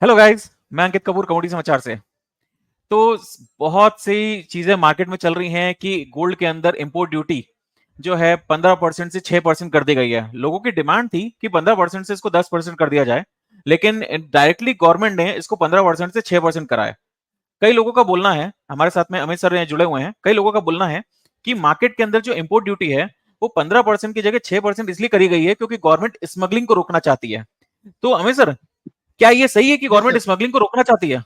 Hello guys, मैं अंकित Kapoor commodity समाचार से। तो बहुत सी चीजें मार्केट में चल रही हैं कि गोल्ड के अंदर इंपोर्ट ड्यूटी जो है 15% से 6% कर दी गई है। लोगों की डिमांड थी कि 15% से इसको 10% कर दिया जाए, लेकिन डायरेक्टली गवर्नमेंट ने इसको 15% से 6% कराया। कई लोगों का बोलना है, हमारे साथ में अमित सर जुड़े हुए हैं, कई लोगों का बोलना है कि मार्केट के अंदर जो इंपोर्ट ड्यूटी है वो 15% की जगह 6% इसलिए करी गई है क्योंकि गवर्नमेंट स्मगलिंग को रोकना चाहती है। तो अमित सर, क्या ये सही है कि यस गवर्नमेंट सर। स्मगलिंग को रोकना चाहती है?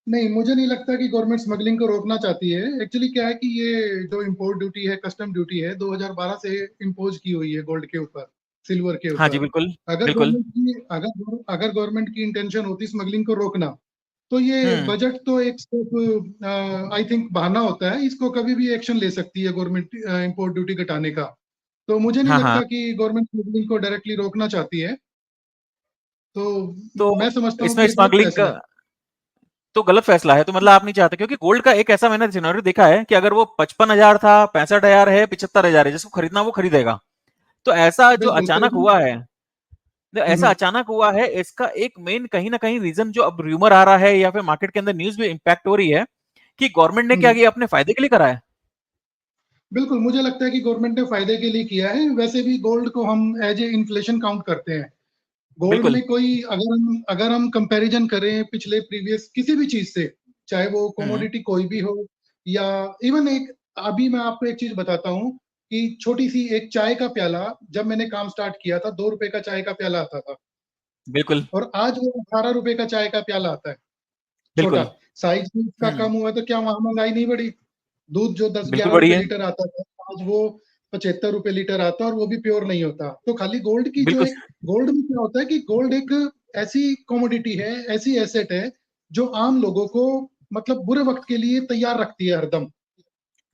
नहीं, मुझे नहीं लगता कि गवर्नमेंट स्मगलिंग को रोकना चाहती है। एक्चुअली क्या है कि ये जो इंपोर्ट ड्यूटी है, कस्टम ड्यूटी है, 2012 से इम्पोज की हुई है गोल्ड के ऊपर, सिल्वर के हाँ जी, ऊपर। बिल्कुल। अगर बिल्कुल। गवर्नमेंट की अगर अगर गवर्नमेंट की इंटेंशन होती स्मगलिंग को रोकना, तो ये हुँ। बजट तो एक सिर्फ आई थिंक बहाना होता है। इसको कभी भी एक्शन ले सकती है गवर्नमेंट इंपोर्ट ड्यूटी घटाने का। तो मुझे नहीं हाँ, हाँ। लगता कि गवर्नमेंट स्मगलिंग को डायरेक्टली रोकना चाहती है। तो तो मैं समझता हूँ कि इसमें ये गलत स्मगलिंग फैसला का है। तो गलत फैसला है, तो मतलब आप नहीं चाहते, क्योंकि गोल्ड का एक ऐसा मैंने सिनेरियो देखा है कि अगर वो 55,000 था, 65,000 है, 75,000 है, जिसको खरीदना वो खरीदेगा। तो ऐसा जो बिल्कुल अचानक खरीदना। हुआ है, जो ऐसा हम्म, अचानक हुआ है, इसका एक मेन कहीं न कहीं रीज़न जो अब रूमर आ रहा है या फिर मार्केट के अंदर न्यूज़ भी इम्पैक्ट हो रही है कि गवर्नमेंट ने क्या हम्म। किया, अपने फायदे के लिए करा है। बिल्कुल, मुझे लगता है कि गवर्नमेंट ने फायदे के लिए किया है। वैसे भी गोल्ड को हम एज ए इन्फ्लेशन काउंट करते हैं। गोल्ड बिल्कुल। में कोई अगर हम कंपैरिजन करें पिछले प्रीवियस किसी भी चीज से, चाहे वो हुँ। कमोडिटी कोई भी हो, या इवन एक, अभी मैं आपको एक चीज बताता हूँ कि छोटी सी एक चाय का प्याला, जब मैंने काम स्टार्ट किया था 2 रुपए का चाय का प्याला आता था, बिल्कुल। और आज वो 18 रुपए का चाय का प्याला आता है। छोटा बिल्कुल। साइज भी उसका हुँ। कम हुआ, तो क्या वहां महंगाई नहीं बढ़ी? दूध जो दस बिल्कुल ग्यारह बढ़ी रुपए है। लीटर आता था, आज वो 75 रुपए लीटर आता है, और वो भी प्योर नहीं होता। तो खाली गोल्ड की जो बिल्कुल। एक, गोल्ड में क्या होता है कि गोल्ड एक ऐसी कमोडिटी है, ऐसी एसेट है जो आम लोगों को, मतलब बुरे वक्त के लिए तैयार रखती है हरदम।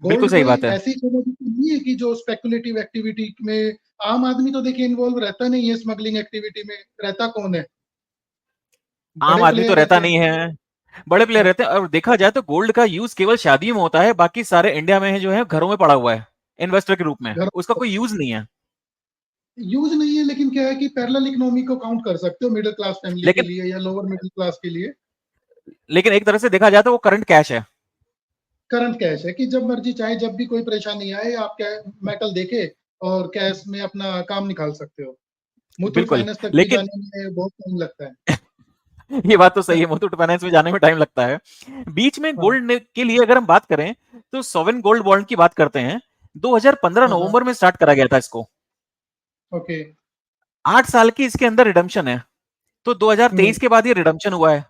बिल्कुल गोल्ड सही कोई बात है। ऐसी कमोडिटी नहीं है कि जो स्पेकुलेटिव एक्टिविटी में, आम आदमी तो देखिए इन्वॉल्व रहता नहीं है स्मगलिंग एक्टिविटी में। रहता कौन है? आम बड़े आदमी तो प्लेयर रहता रहते नहीं है, हैं। बड़े प्लेयर रहते हैं, और देखा जाए तो गोल्ड का यूज़ केवल शादियों में होता है, बाकी सारे इंडिया में है जो है घरों में पड़ा हुआ है, इन्वेस्टर के रूप में, घर उसका कोई यूज़ नहीं है। यूज नहीं है, लेकिन क्या है कि पैरेलल इकोनॉमी को काउंट कर सकते हो मिडिल क्लास फैमिली के लेकिन लिए या लोअर मिडिल क्लास के लिए। लेकिन एक तरह से देखा जाए तो वो करंट कैश है। करंट कैश है कि जब मर्जी चाहे, जब भी कोई परेशानी आए, आप क्या मेटल देके और कैश में अपना काम निकाल सकते हो। मुथूट बिल्कुल। फाइनेंस तक भी लेकिन जाने में बहुत टाइम लगता है। ये बात तो सही है, मुथूट फाइनेंस में जाने में टाइम लगता है। बीच में हाँ, गोल्ड के लिए अगर हम बात करें तो सॉवरेन गोल्ड बॉन्ड की बात करते हैं। 2015 हाँ, हाँ। नवंबर में स्टार्ट करा गया था इसको। ओके। 8 साल की इसके अंदर रिडम्पशन है। तो 2023 हम्म। के बाद ये रिडम्पशन हुआ है।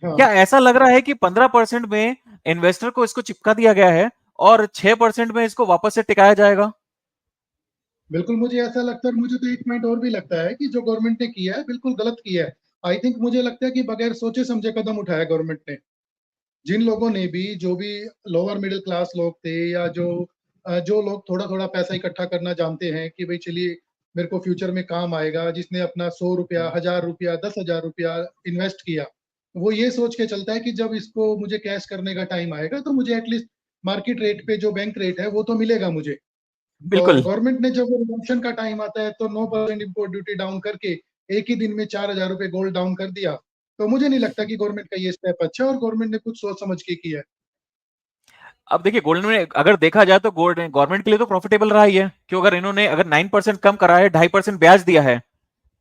क्या हाँ, ऐसा लग रहा है कि 15% में इन्वेस्टर को इसको चिपका दिया गया है और 6% में इसको वापस से टिकाया जाएगा? बिल्कुल मुझे ऐसा लगता है। मुझे तो एक पॉइंट और भी लगता है कि जो गवर्नमेंट ने किया है बिल्कुल गलत किया है। आई थिंक मुझे लगता है कि बगैर सोचे समझे कदम उठाया गवर्नमेंट ने। जिन लोगों ने भी, जो भी लोअर मिडिल क्लास लोग थे, या जो लोग थोड़ा थोड़ा पैसा इकट्ठा करना जानते हैं कि भाई चलिए मेरे को फ्यूचर में काम आएगा, जिसने अपना 100 रुपया, 1000 रुपया, 10,000 रुपया इन्वेस्ट किया, वो ये सोच के चलता है कि जब इसको मुझे कैश करने का टाइम आएगा तो मुझे एटलीस्ट मार्केट रेट पे जो बैंक रेट है वो तो मिलेगा मुझे। और बिल्कुल। गवर्नमेंट ने जब रिडम्पशन का टाइम आता है तो 9% इम्पोर्ट ड्यूटी डाउन करके एक ही दिन में 4,000 रुपए गोल्ड डाउन कर दिया। तो मुझे नहीं लगता कि गवर्नमेंट का ये स्टेप अच्छा है, और गवर्नमेंट ने कुछ सोच समझ के किया है। अब देखिए, गोल्ड में अगर देखा जाए तो गोल्ड गवर्नमेंट के लिए तो प्रॉफिटेबल रहा ही है, क्यों अगर इन्होंने अगर 9% कम करा है, 2.5% ब्याज दिया है,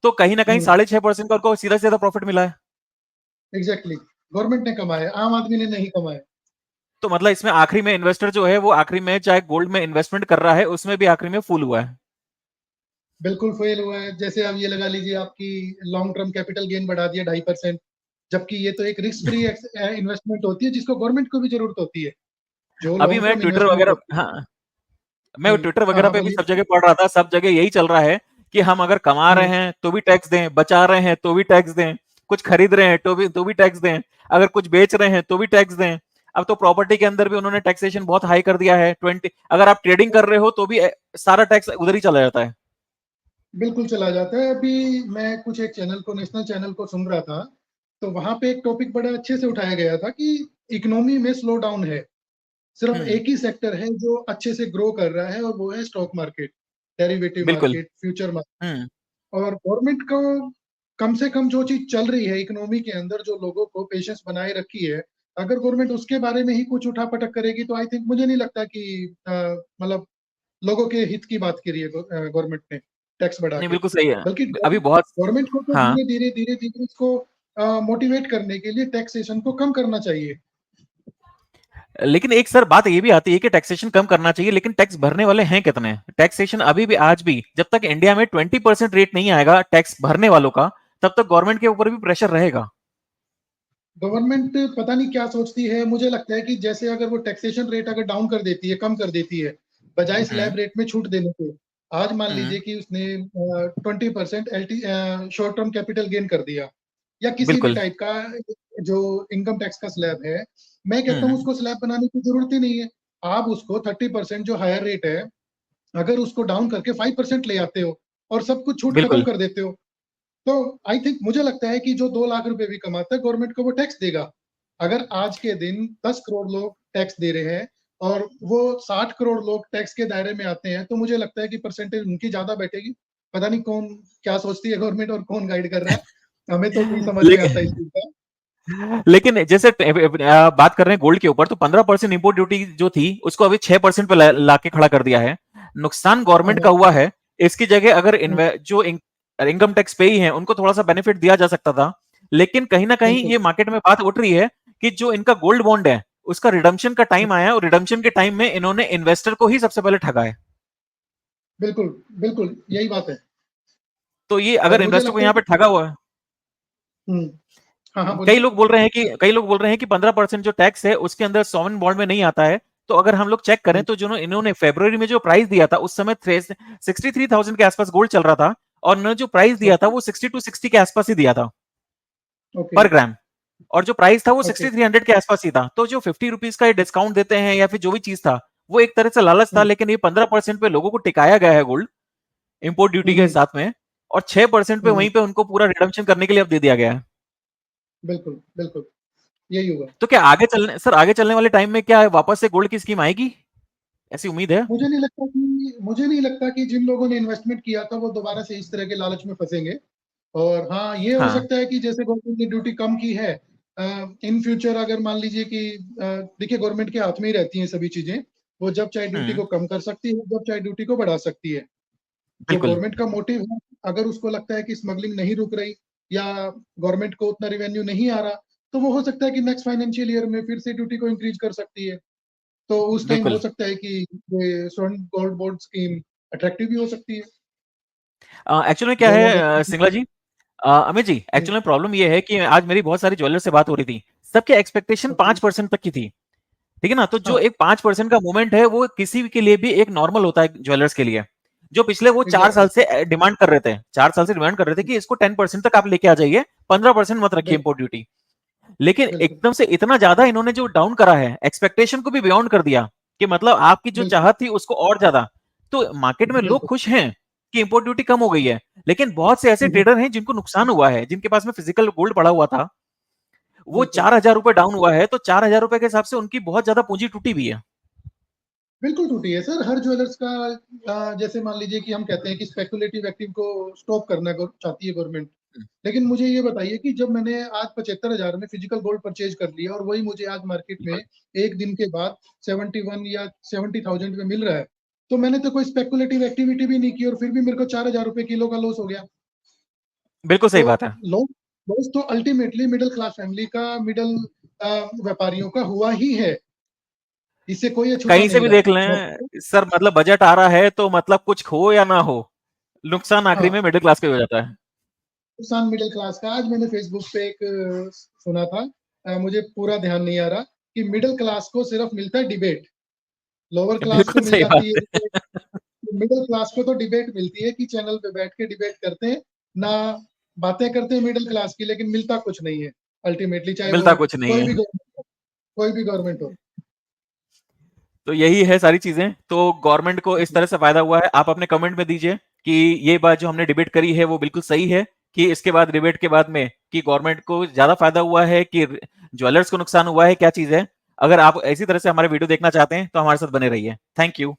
तो कहीं ना कहीं हम्म, 6.5% का उनको सीधा सीधा प्रॉफिट मिला है। एग्जैक्टली। गवर्नमेंट ने कमाए, आम आदमी ने नहीं कमाए। तो मतलब इसमें आखिरी में इन्वेस्टर जो है वो आखिरी में चाहे गोल्ड में इन्वेस्टमेंट कर रहा है, उसमें भी आखिरी में फूल हुआ है। बिल्कुल फेल हुआ है। जैसे अब ये लगा लीजिए, आपकी लॉन्ग टर्म कैपिटल गेन बढ़ा दिया 2.5%, जबकि ये तो एक रिस्क फ्री इन्वेस्टमेंट होती है जिसको गवर्नमेंट को भी जरूरत होती है, जो अभी लॉन्ग मैं टर्म ट्विटर इन्वेस्टमेंट वगैरह, होती है। हाँ, मैं ट्विटर हाँ, वगैरह हाँ, पे भी बोलिए। सब जगह पढ़ रहा था, सब जगह यही चल रहा है कि हम अगर कमा रहे हम्म, हैं तो भी टैक्स दें, बचा रहे हैं तो भी टैक्स दें, कुछ खरीद रहे हैं तो भी टैक्स दें, अगर कुछ बेच रहे हैं तो भी टैक्स दें। अब तो प्रॉपर्टी के अंदर भी उन्होंने टैक्सेशन बहुत हाई कर दिया है, 20, अगर आप ट्रेडिंग कर रहे हो तो भी सारा टैक्स उधर ही चला जाता है। बिल्कुल चला जाता है। अभी मैं कुछ एक चैनल को, नेशनल चैनल को सुन रहा था, तो वहां पे एक टॉपिक बड़ा अच्छे से उठाया गया था कि इकोनॉमी में स्लो डाउन है। सिर्फ हम्म। एक ही सेक्टर है जो अच्छे से ग्रो कर रहा है, और वो है स्टॉक मार्केट, डेरिवेटिव बिल्कुल। Market, future market. हम्म। और गवर्नमेंट को कम से कम जो चीज चल रही है इकोनॉमी के अंदर, जो लोगों को पेशेंस बनाए रखी है, अगर गवर्नमेंट उसके बारे में ही कुछ उठापटक करेगी तो आई थिंक मुझे नहीं लगता कि मतलब लोगों के हित की बात करी है गवर्नमेंट ने टैक्स बढ़ा नहीं, के। बिल्कुल सही है। बल्कि अभी बहुत गवर्नमेंट को तो हाँ, धीरे धीरे इसको मोटिवेट करने के लिए टैक्सेशन को कम करना चाहिए। लेकिन एक सर बात ये भी आती है कि टैक्सेशन कम करना चाहिए, लेकिन टैक्स भरने वाले हैं कितने? टैक्सेशन अभी भी आज भी जब तक इंडिया में 20% रेट नहीं आएगा टैक्स भरने वालों का, तब तक गवर्नमेंट के ऊपर भी प्रेशर रहेगा। गवर्नमेंट पता नहीं क्या सोचती है। मुझे लगता है कि जैसे अगर वो टैक्सेशन रेट अगर डाउन कर देती है, कम कर देती है, बजाय हम्म। स्लैब रेट में छूट देने के, आज मान हम्म। लीजिए कि उसने 20% LT short term capital gain कर दिया, या किसी भी बिल्कुल। टाइप का जो इनकम टैक्स का स्लैब है, मैं कहता हूँ हम्म। उसको स्लैब बनाने की जरूरत ही नहीं है। आप उसको 30% जो हायर रेट है, अगर उसको डाउन करके 5% ले आते हो और सब कुछ छूट खत्म बिल्कुल। कर देते हो, तो आई थिंक मुझे लगता है कि जो 2 लाख रुपए भी कमाता है गवर्नमेंट को वो टैक्स देगा। अगर आज के दिन 10 करोड़ लोग टैक्स दे रहे हैं और वो 60 करोड़ लोग टैक्स के दायरे में आते हैं, तो मुझे लगता है कि परसेंटेज उनकी ज्यादा बैठेगी। पता नहीं कौन क्या सोचती है गवर्नमेंट और कौन गाइड कर रहा है, हमें तो नहीं समझ में आता इस लेकिन चीज का। लेकिन जैसे बात कर रहे हैं गोल्ड के ऊपर, तो 15% इंपोर्ट ड्यूटी जो थी उसको अभी 6% पे लाके खड़ा कर दिया है। नुकसान हाँ, गवर्नमेंट का हाँ, हुआ है। इसकी जगह अगर हाँ, जो इनकम टैक्स पे ही है उनको थोड़ा सा बेनिफिट दिया जा सकता था। लेकिन कहीं ना कहीं बिल्कुल ये मार्केट में बात उठ रही है कि जो इनका गोल्ड बॉन्ड है उसका रिडम्पशन का टाइम आया है, और रिडम्पशन के टाइम में इन्होंने इन्वेस्टर को ही सबसे पहले ठगा है। बिल्कुल बिल्कुल यही बात है। तो ये और अगर मुझे इन्वेस्टर को लगता है यहाँ पे कि ठगा हुआ है। हम्म, हाँ हाँ कई बोलिए। लोग बोल रहे हैं कि 15% जो टैक्स है उसके अंदर सॉवरेन बॉन्ड में नहीं आता है। तो अगर हम लोग चेक करें हम्म, तो जो इन्होंने फरवरी में जो प्राइस दिया था उस समय 63,000 के आसपास गोल्ड चल रहा था, और इन्होंने जो प्राइस दिया था ओके वो 60 के आसपास ही दिया था ओके पर ग्राम। और जो प्राइस था वो ओके। 6300 के आसपास ही था। तो जो 50 रुपीज का डिस्काउंट देते हैं या फिर जो भी चीज था, वो एक तरह से लालच था, हम्म, लेकिन ये 15% पे लोगों को टिकाया गया है गोल्ड इंपोर्ट ड्यूटी के हम्म, साथ में। और 6% पे हम्म, वहीं पे उनको पूरा रिडम्पशन करने के लिए अब दे दिया गया है। बिल्कुल बिल्कुल यही होगा। तो क्या आगे चलने वाले टाइम में क्या वापस से गोल्ड की स्कीम आएगी? ऐसी उम्मीद है। मुझे नहीं लगता कि जिन लोगों ने इन्वेस्टमेंट किया था वो दोबारा से इस तरह के लालच में फंसेंगे। और हाँ, ये हो हाँ। सकता है कि जैसे गवर्नमेंट ने ड्यूटी कम की है, इन फ्यूचर अगर मान लीजिए कि देखिए गवर्नमेंट के हाथ में ही रहती हैं सभी चीजें। वो जब चाहे ड्यूटी हम्म। को कम कर सकती है, जब चाहे ड्यूटी को बढ़ा सकती है। जो बिल्कुल। गवर्नमेंट का मोटिव है, अगर उसको लगता है कि स्मगलिंग नहीं रुक रही या गवर्नमेंट को उतना रिवेन्यू नहीं आ रहा, तो वो हो सकता है कि नेक्स्ट फाइनेंशियल ईयर में फिर से ड्यूटी को इंक्रीज कर सकती है। तो उस टाइम हो बिल्कुल। सकता है कि ये स्वर्ण गोल्ड बॉन्ड स्कीम अट्रैक्टिव भी हो सकती है। एक्चुअल में क्या जो है, अगर सिंगला जी, अमित जी, हम्म, एक्चुअल में प्रॉब्लम ये है कि आज मेरी बहुत सारी ज्वेलर से बात हो रही थी। सबके एक्सपेक्टेशन ओके, 5% तक की थी। ठीक है ना? तो जो हाँ एक 5% का मूवमेंट है वो किसी के लिए भी एक नॉर्मल होता है ज्वेलर्स के लिए। जो पिछले वो 4 साल एग्जैक्टली। से डिमांड कर रहे थे, 4 साल से डिमांड कर रहे थे कि इसको 10% तक आप लेके आ जाइए, 15% मत रखिए बिल्कुल इंपोर्ट ड्यूटी। लेकिन बिल्कुल एकदम से इतना ज्यादा इन्होंने जो डाउन करा है, एक्सपेक्टेशन को भी बियॉन्ड कर दिया, कि मतलब आपकी जो बिल्कुल चाहत थी उसको और ज्यादा। तो मार्केट में लोग बिल्कुल। खुश हैं कि इंपोर्ट ड्यूटी कम हो गई है। लेकिन बहुत से ऐसे हम्म, ट्रेडर हैं जिनको नुकसान हुआ है, जिनके पास में फिजिकल गोल्ड पड़ा हुआ था, वो बिल्कुल 4,000 रुपए डाउन हुआ है, तो 4,000 रुपए के हिसाब से उनकी बहुत ज्यादा पूंजी टूटी भी है। बिल्कुल टूटी है सर। हर ज्वेलर्स का जैसे मान लीजिए कि हम कहते हैं कि स्पेकुलेटिव एक्टिव को स्टॉप करना चाहती है गवर्नमेंट। लेकिन मुझे ये बताइए कि जब मैंने आज 75,000 में फिजिकल गोल्ड परचेज कर लिया और वही मुझे आज मार्केट में बिल्कुल। एक दिन के बाद 71 या 70,000 में मिल रहा है, तो मैंने तो कोई स्पेकुलेटिव एक्टिविटी भी नहीं की और फिर भी मेरे को 4,000 रुपए किलो का लॉस हो गया। बिल्कुल तो सही बात है। लॉस लॉस तो अल्टीमेटली मिडिल क्लास फैमिली का, मिडिल व्यापारियों का हुआ ही है। इससे कोई अछूता कहीं से नहीं भी रहा। देख लें सर, मतलब बजट आ रहा है तो मतलब कुछ हो या ना हो, नुकसान आखिरी हाँ, में मिडिल क्लास का ही हो जाता है। नुकसान मिडिल क्लास का। आज मैंने फेसबुक पे एक सुना था, मुझे पूरा ध्यान नहीं आ रहा, कि मिडिल क्लास को सिर्फ मिलता है डिबेट, लोअर क्लास को बिल्कुल मिल सही जाती बात है। है। मिडिल क्लास को तो डिबेट मिलती है कि चैनल पे बैठ के डिबेट करते हैं ना, बातें करते हैं मिडिल क्लास की, लेकिन मिलता कुछ नहीं है अल्टीमेटली, चाहे वो मिलता कुछ नहीं कोई है। भी गवर्नमेंट हो, कोई भी गवर्नमेंट हो। तो यही है सारी चीजें। तो गवर्नमेंट को इस तरह से फायदा हुआ है। आप अपने कमेंट में दीजिए कि ये बात जो हमने डिबेट करी है वो बिल्कुल सही है, कि इसके बाद डिबेट के बाद में कि गवर्नमेंट को ज्यादा फायदा हुआ है कि ज्वेलर्स को नुकसान हुआ है, क्या चीज है। अगर आप इसी तरह से हमारे वीडियो देखना चाहते हैं तो हमारे साथ बने रहिए। Thank you.